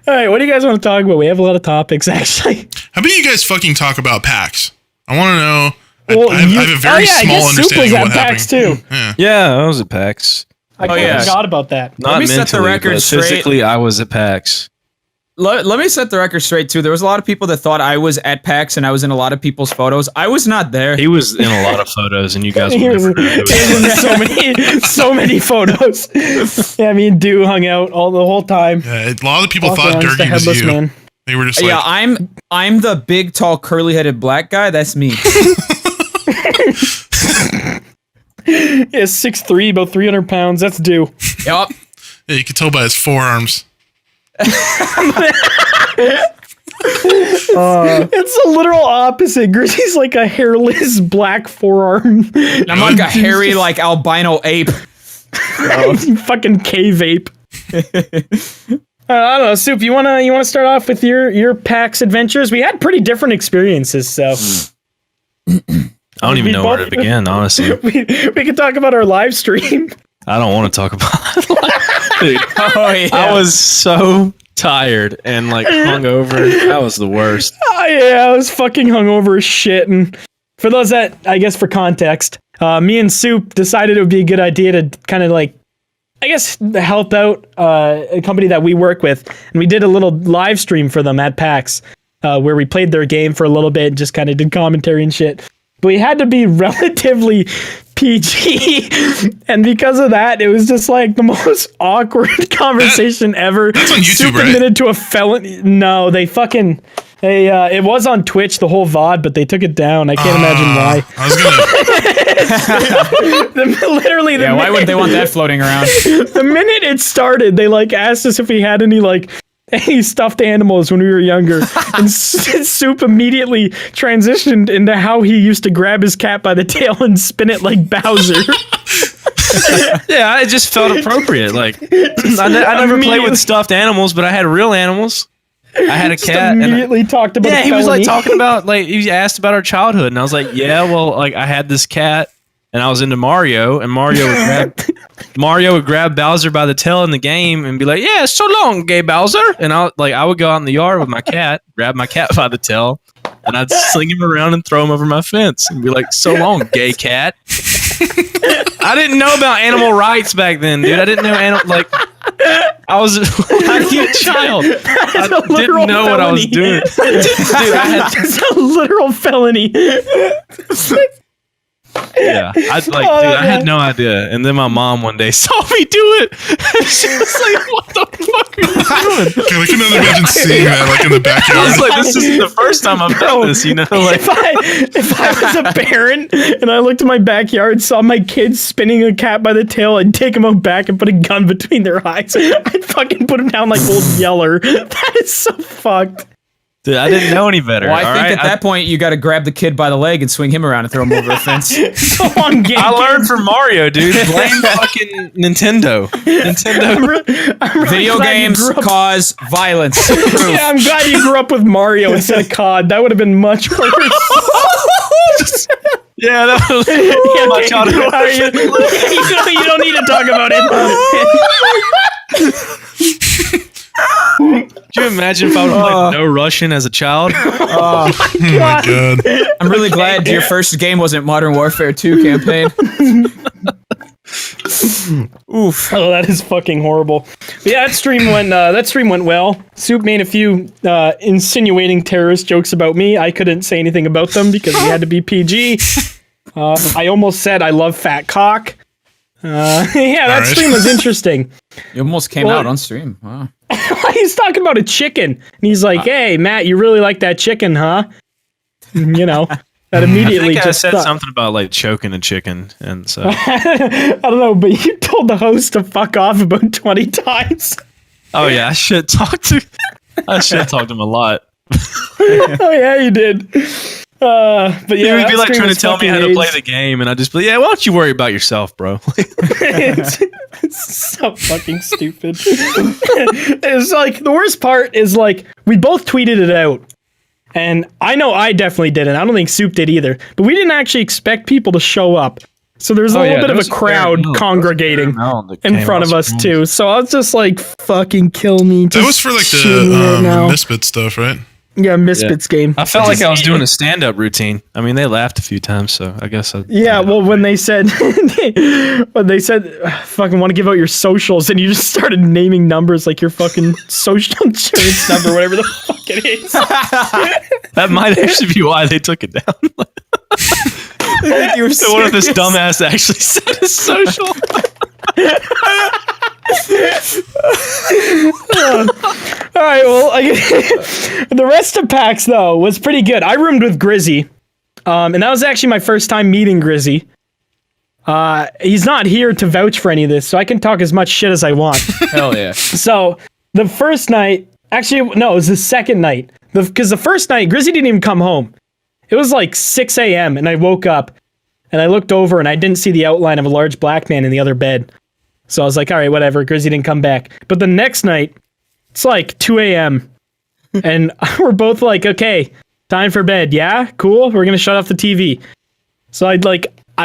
All right, what do you guys want to talk about? We have a lot of topics, actually. How about you guys fucking talk about PAX? I want to know. Well, I have a very small understanding of what PAX happened. too. Yeah, I was at PAX. I forgot about that. Not Let me set the mentally, record but straight. physically, I was at PAX. Let me set the record straight too. There was a lot of people that thought I was at PAX and I was in a lot of people's photos. I was not there. He was in a lot of photos, and you guys He would was, never know who he he was was. in so many photos. Yeah, me and Dew hung out all the whole time. Yeah, a lot of people Walking thought around just a Durkee was headless you. man. They were just like, Yeah, I'm the big, tall, curly-headed black guy. That's me. Yeah, 6'3", about 300 pounds. That's Dew. Yup. yeah, you could tell by his forearms. It's the literal opposite. Grizzy's like a hairless black forearm. I'm like a hairy, like albino ape. Fucking cave ape. I don't know, Soup. You wanna start off with your PAX adventures? We had pretty different experiences, so I don't even know where to begin, honestly. we could talk about our live stream. I don't want to talk about it. Dude, Oh yeah. I was so tired and like hungover. That was the worst. Oh yeah, I was fucking hungover as shit. And for those that, I guess, for context, me and Soup decided it would be a good idea to kind of like, I guess, help out a company that we work with, and we did a little live stream for them at PAX, where we played their game for a little bit and just kind of did commentary and shit. But we had to be relatively PG, and because of that, it was just like the most awkward conversation ever. That's on YouTube, Soup right? admitted to a felony. No, they fucking. It was on Twitch, the whole VOD, but they took it down. I can't imagine why. I was gonna. Literally, Yeah, why would they want that floating around? The minute it started, they like asked us if we had any stuffed animals when we were younger, and Soup immediately transitioned into how he used to grab his cat by the tail and spin it like Bowser. Yeah, it just felt appropriate. Like I never played with stuffed animals, but I had real animals. I had a cat. Immediately talked about. Yeah, a he was like felony. talking about he asked about our childhood, and I was like, yeah, well, like I had this cat, and I was into Mario, and Mario would grab Bowser by the tail in the game and be like, yeah, so long, gay Bowser, and I would go out in the yard with my cat, grab my cat by the tail, and I'd sling him around and throw him over my fence and be like, so long, gay cat. I didn't know about animal rights back then, dude. I didn't know I was a child. I didn't know what I was doing. Dude, It's a literal felony. Yeah, I had no idea. And then my mom one day saw me do it. And she was like, "What the fuck are you doing?" I can only imagine seeing that like in the I backyard. was like, "This isn't the first time I've done this." You know, like if I was a parent and I looked at my backyard, saw my kids spinning a cat by the tail, I'd take them out back and put a gun between their eyes. I'd fucking put them down like old Yeller. That is so fucked. dude, I didn't know any better. Well, I all think right? at that point you got to grab the kid by the leg and swing him around and throw him over a fence. So on game. I learned from Mario, dude. Blame fucking Nintendo. Video games cause violence. Yeah, I'm glad you grew up with Mario instead of COD. That would have been much worse. Yeah, that was my childhood. You don't need to talk about it. Could you imagine if I would have played No Russian as a child? Oh my god. I'm really glad your first game wasn't Modern Warfare 2 campaign. Oof. Oh, that is fucking horrible. But yeah, that stream went well. Soup made a few insinuating terrorist jokes about me. I couldn't say anything about them because we had to be PG. I almost said I love fat cock. That stream was interesting. You almost came out on stream. Wow. He's talking about a chicken, and he's like, "Hey, Matt, you really like that chicken, huh?" You know, that immediately I just said stuck. something about like choking a chicken, and so I don't know, but you told the host to fuck off about 20 times. oh yeah, I should talk to him a lot. Oh yeah, you did. But yeah, He would that be like stream trying to was tell me fucking how to play AIDS. the game, and I'd just be like, yeah, why don't you worry about yourself, bro? It's so fucking stupid. It's like the worst part is like we both tweeted it out, and I know I definitely didn't. I don't think Soup did either. But we didn't actually expect people to show up. So there's a little bit of a crowd congregating in front of us too. So I was just like, fucking kill me. That was for like the Misfit stuff, right? Yeah, Misfits game. I felt like I was doing a stand-up routine. I mean, they laughed a few times, so I guess when they said fucking want to give out your socials, and you just started naming numbers like your fucking social insurance number, whatever the fuck it is. That might actually be why they took it down. You were so what if this dumbass actually said his social? All right, well, the rest of PAX though was pretty good. I roomed with Grizzy, and that was actually my first time meeting Grizzy. He's not here to vouch for any of this, so I can talk as much shit as I want. Hell yeah. So the first night, actually, no, it was the second night. Because the first night, Grizzy didn't even come home. It was like 6 a.m. and I woke up and I looked over and I didn't see the outline of a large black man in the other bed. So I was like, all right, whatever. Grizzy didn't come back. But the next night, it's like 2 a.m. and we're both like, okay, time for bed. Yeah, cool. We're going to shut off the TV. So I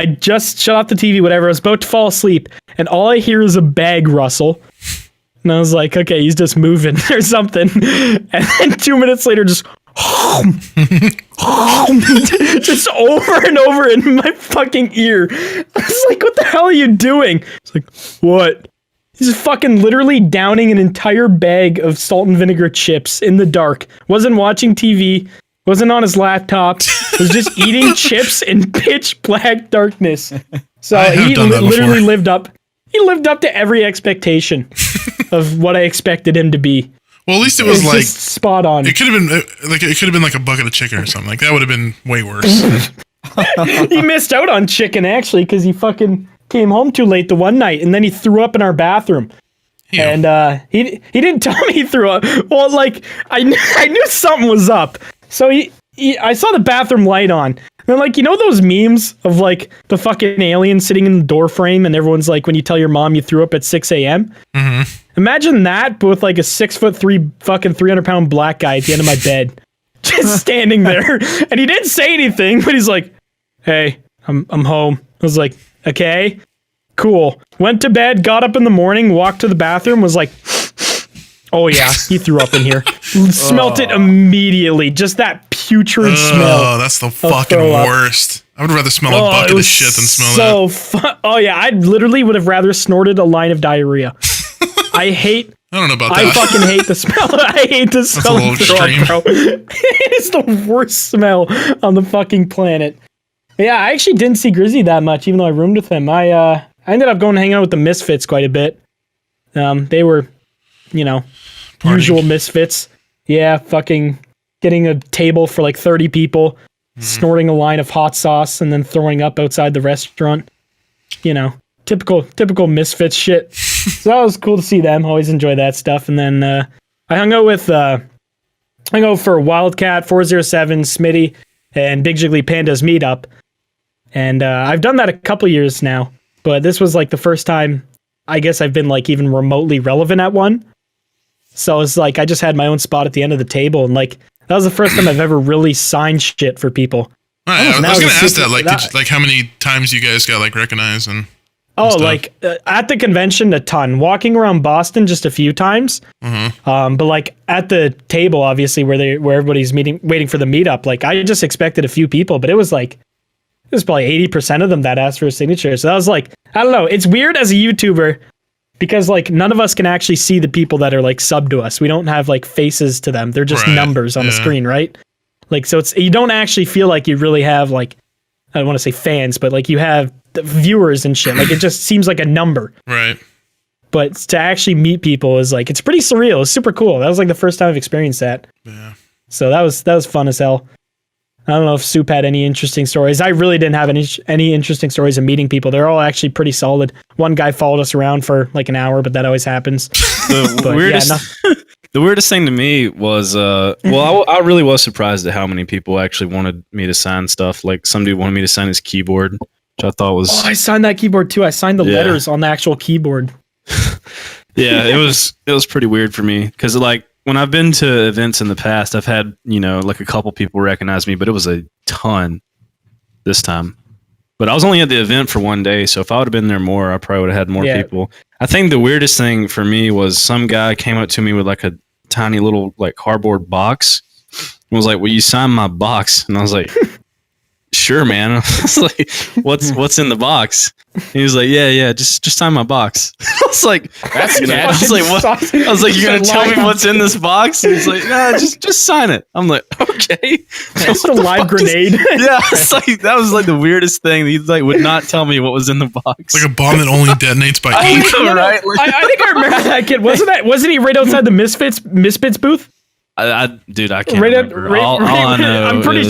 just shut off the TV, whatever. I was about to fall asleep and all I hear is a bag rustle. And I was like, okay, he's just moving or something. And then 2 minutes later, just just over and over in my fucking ear. I was like, what the hell are you doing? It's like, what? He's fucking literally downing an entire bag of salt and vinegar chips in the dark. Wasn't watching TV. Wasn't on his laptop. Was just eating chips in pitch black darkness. So he literally lived up. He lived up to every expectation of what I expected him to be. Well, at least it was like just spot on. It could have been like a bucket of chicken or something. Like that would have been way worse. He missed out on chicken actually because he fucking came home too late the one night and then he threw up in our bathroom. Yeah. And he didn't tell me he threw up. Well, like I knew something was up. So I saw the bathroom light on. And like, you know those memes of like the fucking alien sitting in the door frame and everyone's like, when you tell your mom you threw up at 6 a.m.? Mm-hmm. Imagine that, but with like a 6'3" fucking 300-pound black guy at the end of my bed. Just standing there. And he didn't say anything, but he's like, hey, I'm home. I was like, okay, cool. Went to bed, got up in the morning, walked to the bathroom, was like, oh yeah, he threw up in here. Smelt it immediately. Just that putrid smell. Oh, that's the fucking worst. I would rather smell a bucket of shit than smell that. Oh yeah, I literally would have rather snorted a line of diarrhea. I don't know about that. I fucking hate the smell. I hate the smell of throw up, bro. It is the worst smell on the fucking planet. Yeah, I actually didn't see Grizzy that much, even though I roomed with him. I ended up going to hang out with the Misfits quite a bit. They were, usual Misfits. Yeah, fucking getting a table for like 30 people, snorting a line of hot sauce, and then throwing up outside the restaurant. Typical Misfits shit. So that was cool to see them. Always enjoy that stuff. And then I hung out for Wildcat, 407, Smitty, and Big Jiggly Panda's meetup. And I've done that a couple years now, but this was like the first time I guess I've been like even remotely relevant at one. So it's like I just had my own spot at the end of the table, and like that was the first time I've ever really signed shit for people. Right, I was gonna ask that. Like, how many times you guys got like recognized and? At the convention, a ton. Walking around Boston, just a few times. Mm-hmm. But like at the table, obviously, where everybody's waiting for the meetup, like I just expected a few people, but it was probably 80% of them that asked for a signature. So that was like, I don't know. It's weird as a YouTuber because like none of us can actually see the people that are like sub to us. We don't have like faces to them. They're just numbers on the screen, right? Like, so you don't actually feel like you really have like, I don't want to say fans, but like you have the viewers and shit. Like it just seems like a number. Right. But to actually meet people is like, it's pretty surreal. It's super cool. That was like the first time I've experienced that. Yeah. So that was fun as hell. I don't know if Soup had any interesting stories. I really didn't have any interesting stories of meeting people. They're all actually pretty solid. One guy followed us around for like an hour, but that always happens. The weirdest thing to me was, I really was surprised at how many people actually wanted me to sign stuff. Like some dude wanted me to sign his keyboard, which I thought was... Oh, I signed that keyboard too. I signed the letters on the actual keyboard. Yeah, it was pretty weird for me because like when I've been to events in the past, I've had, like a couple people recognize me, but it was a ton this time. But I was only at the event for one day, so if I would have been there more, I probably would have had more people. I think the weirdest thing for me was some guy came up to me with like a tiny little like cardboard box and was like, "Will you sign my box?" And I was like, "Sure, man." I was like, "What's in the box?" He was like, "Yeah, just sign my box." I was like, That's I was like, "What?" I was like, "You're gonna tell me what's in this box?" And he's like, "Nah, just sign it." I'm like, "Okay." Just a live grenade. Yeah, it's like that was like the weirdest thing. He like would not tell me what was in the box. Like a bomb that only detonates by I ink. think I think I remember that kid. Wasn't he right outside the Misfits booth? Dude, I can't remember. All I know I'm pretty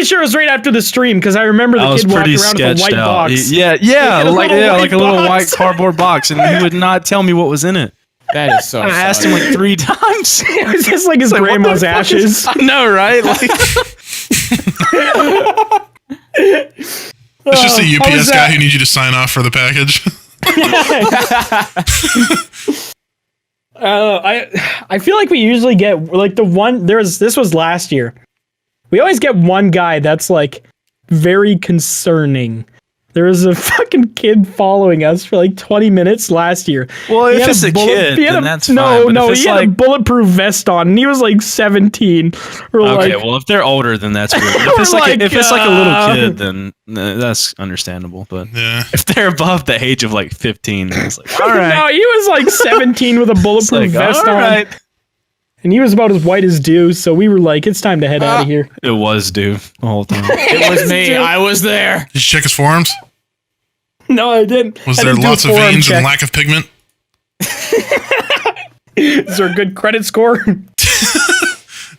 sure it was right after the stream because I remember the kid walking around with a white box. Yeah, like a little white cardboard box, and he would not tell me what was in it. That is so. I asked him like 3 times. It was just like his grandma's ashes. I know, right? Like, It's just a UPS guy who needs you to sign off for the package. I feel like we usually get like this was last year. We always get one guy that's like very concerning. There was a fucking kid following us for like 20 minutes last year. well, if it's a kid, then that's fine. No, he had a bulletproof vest on, and he was like 17. Okay, well, if they're older, then that's weird. If it's like a little kid, then that's understandable. But if they're above the age of like 15, then it's like, all right. No, he was like 17 with a bulletproof vest on. Right. And he was about as white as dew, so we were like, it's time to head out of here. It was due the whole time. It was me. I was there. Did you check his forearms? No, I didn't. Was there lots of veins and lack of pigment? Is there a good credit score? I don't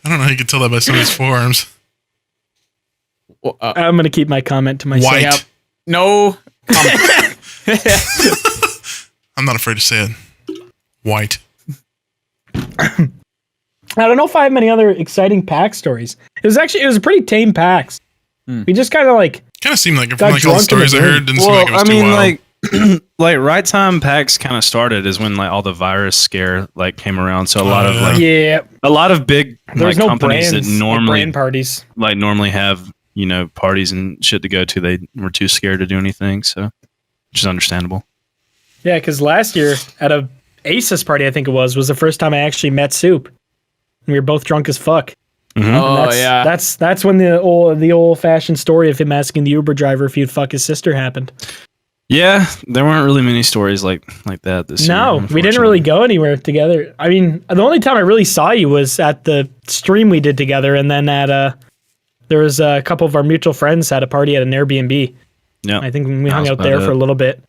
know how you can tell that by some of his forearms. I'm going to keep my comment to myself. White. Yep. No. I'm not afraid to say it. White. I don't know if I have many other exciting PAX stories. It was a pretty tame PAX. We just kind of like... Kind of seemed like it from like all the stories I heard. Didn't seem like it was too wild. like right time PAX kind of started is when like all the virus scare like came around. So a lot of a lot of big like companies that normally brand parties normally have parties and shit to go to. They were too scared to do anything. So which is understandable. Yeah, because last year at a ACES party, I think it was the first time I actually met Soup, and we were both drunk as fuck. Mm-hmm. Oh yeah, that's when the old fashioned story of him asking the Uber driver if he'd fuck his sister happened. Yeah, there weren't really many stories like that this year. No, we didn't really go anywhere together. I mean, the only time I really saw you was at the stream we did together, and then at there was a couple of our mutual friends had a party at an Airbnb. Yeah, I think we hung out there for a little bit.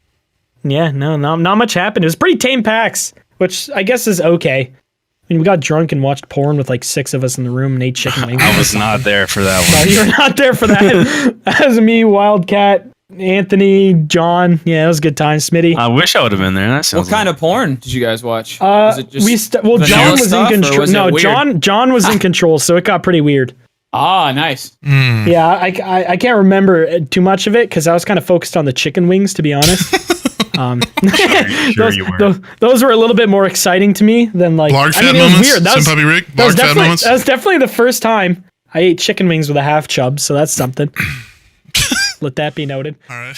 Yeah, not much happened. It was pretty tame PAX, which I guess is okay. I mean, we got drunk and watched porn with like 6 of us in the room and ate chicken wings. I was not there for that one. No, you were not there for that. That was me, Wildcat, Anthony, John. Yeah, it was a good time. Smitty. I wish I would have been there. That sounds what kind of porn did you guys watch? Was it just John was in control. No, John was in control, so it got pretty weird. Ah, nice. Yeah, I can't remember too much of it because I was kind of focused on the chicken wings, to be honest. Those were a little bit more exciting to me than like. Blarg fat moments. Weird. That was definitely the first time I ate chicken wings with a half chub, so that's something. Let that be noted. All right.